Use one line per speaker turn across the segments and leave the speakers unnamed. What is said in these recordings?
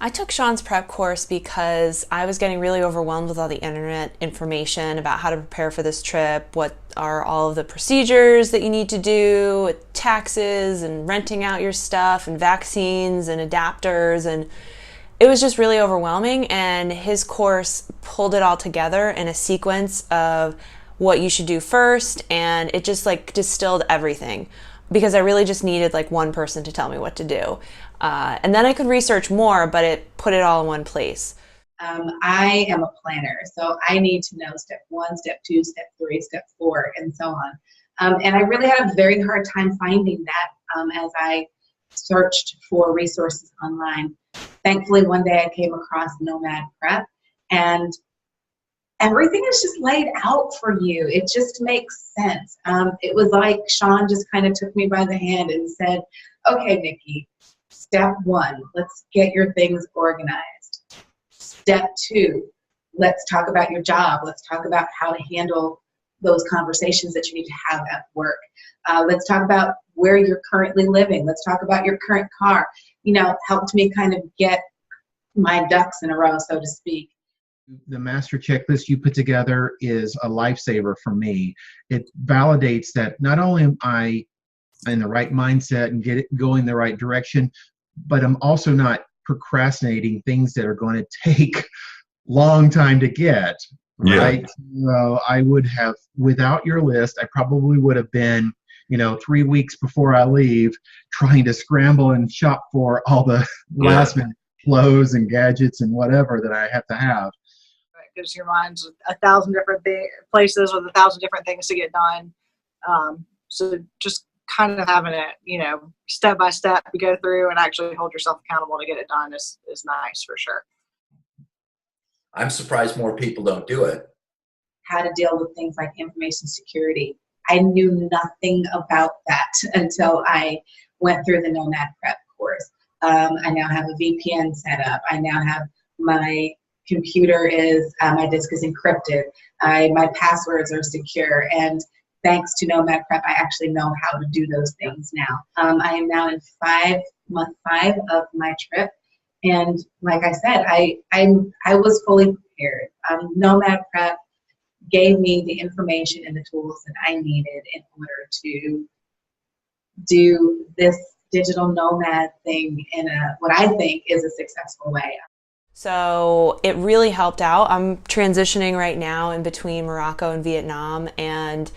I took Sean's prep course because I was getting really overwhelmed with all the internet information about how to prepare for this trip, what are all of the procedures that you need to do, with taxes and renting out your stuff and vaccines and adapters, and it was just really overwhelming. And his course pulled it all together in a sequence of what you should do first, and it just like distilled everything because I really just needed like one person to tell me what to do. And then I could research more, but it put it all in one place.
I am a planner, so I need to know step one, step two, step three, step four, and so on. And I really had a very hard time finding that as I searched for resources online. Thankfully, one day I came across Nomad Prep, and everything is just laid out for you. It just makes sense. It was like Sean just kind of took me by the hand and said, okay, Nikki, step one, let's get your things organized. Step two, let's talk about your job. Let's talk about how to handle those conversations that you need to have at work. Let's talk about where you're currently living. Let's talk about your current car. Helped me kind of get my ducks in a row, so to speak.
The master checklist you put together is a lifesaver for me. It validates that not only am I in the right mindset and get it going the right direction, but I'm also not procrastinating things that are going to take long time to get, right?
Yeah.
So I would have, without your list, I probably would have been, 3 weeks before I leave, trying to scramble and shop for all the last minute clothes and gadgets and whatever that I have to have.
Because your mind's 1,000 different places with 1,000 different things to get done. So just kind of having it, step by step, you go through and actually hold yourself accountable to get it done is nice for sure.
I'm surprised more people don't do it.
How to deal with things like information security. I knew nothing about that until I went through the Nomad Prep course. I now have a VPN set up. I now have my computer my disk is encrypted. My passwords are secure. And thanks to Nomad Prep, I actually know how to do those things now. I am now in month five of my trip. And like I said, I was fully prepared. Nomad Prep gave me the information and the tools that I needed in order to do this digital nomad thing in what I think is a successful way.
So it really helped out. I'm transitioning right now in between Morocco and Vietnam, and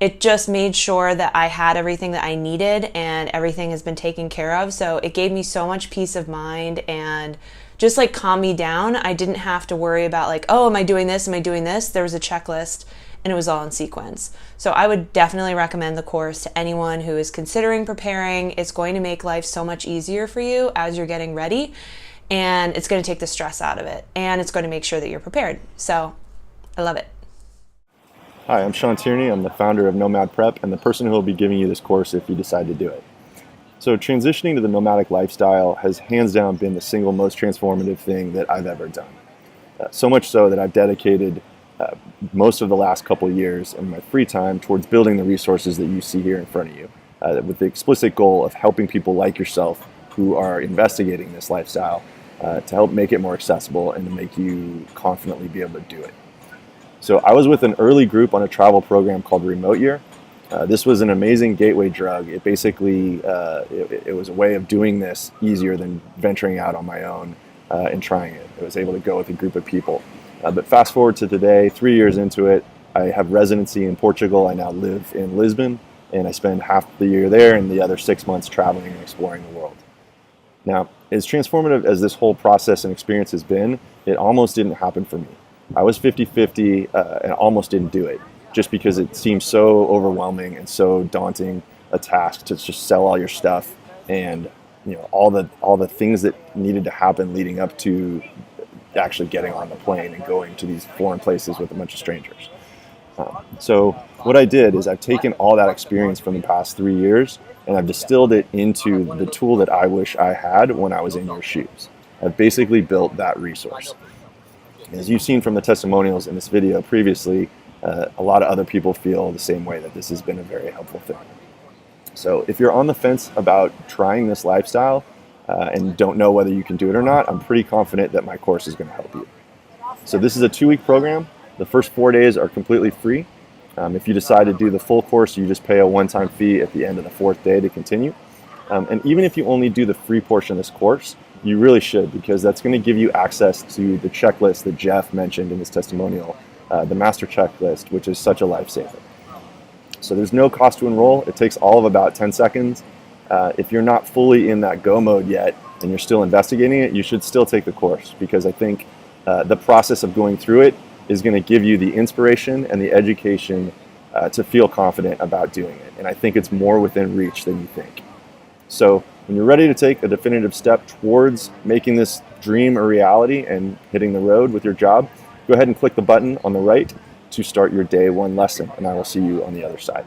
it just made sure that I had everything that I needed and everything has been taken care of. So it gave me so much peace of mind and just like calmed me down. I didn't have to worry about like, oh, am I doing this? Am I doing this? There was a checklist and it was all in sequence. So I would definitely recommend the course to anyone who is considering preparing. It's going to make life so much easier for you as you're getting ready, and it's going to take the stress out of it, and it's going to make sure that you're prepared. So I love it.
Hi, I'm Sean Tierney. I'm the founder of Nomad Prep and the person who will be giving you this course if you decide to do it. So transitioning to the nomadic lifestyle has hands down been the single most transformative thing that I've ever done. So much so that I've dedicated most of the last couple years in my free time towards building the resources that you see here in front of you, with the explicit goal of helping people like yourself who are investigating this lifestyle to help make it more accessible and to make you confidently be able to do it. So I was with an early group on a travel program called Remote Year. This was an amazing gateway drug. It basically, it was a way of doing this easier than venturing out on my own and trying it. I was able to go with a group of people. But fast forward to today, 3 years into it, I have residency in Portugal. I now live in Lisbon, and I spend half the year there and the other 6 months traveling and exploring the world. Now, as transformative as this whole process and experience has been, it almost didn't happen for me. I was 50-50 and almost didn't do it just because it seemed so overwhelming and so daunting a task to just sell all your stuff and all the things that needed to happen leading up to actually getting on the plane and going to these foreign places with a bunch of strangers. So what I did is I've taken all that experience from the past 3 years and I've distilled it into the tool that I wish I had when I was in your shoes. I've basically built that resource. As you've seen from the testimonials in this video previously, a lot of other people feel the same way, that this has been a very helpful thing. So if you're on the fence about trying this lifestyle, and don't know whether you can do it or not, I'm pretty confident that my course is going to help you. So this is a 2-week program. The first 4 days are completely free. If you decide to do the full course, you just pay a one-time fee at the end of the 4th day to continue. And even if you only do the free portion of this course, you really should, because that's going to give you access to the checklist that Jeff mentioned in his testimonial, the master checklist, which is such a lifesaver. So there's no cost to enroll. It takes all of about 10 seconds. If you're not fully in that go mode yet and you're still investigating it, you should still take the course, because I think the process of going through it is going to give you the inspiration and the education to feel confident about doing it. And I think it's more within reach than you think. So when you're ready to take a definitive step towards making this dream a reality and hitting the road with your job, go ahead and click the button on the right to start your day 1 lesson, and I will see you on the other side.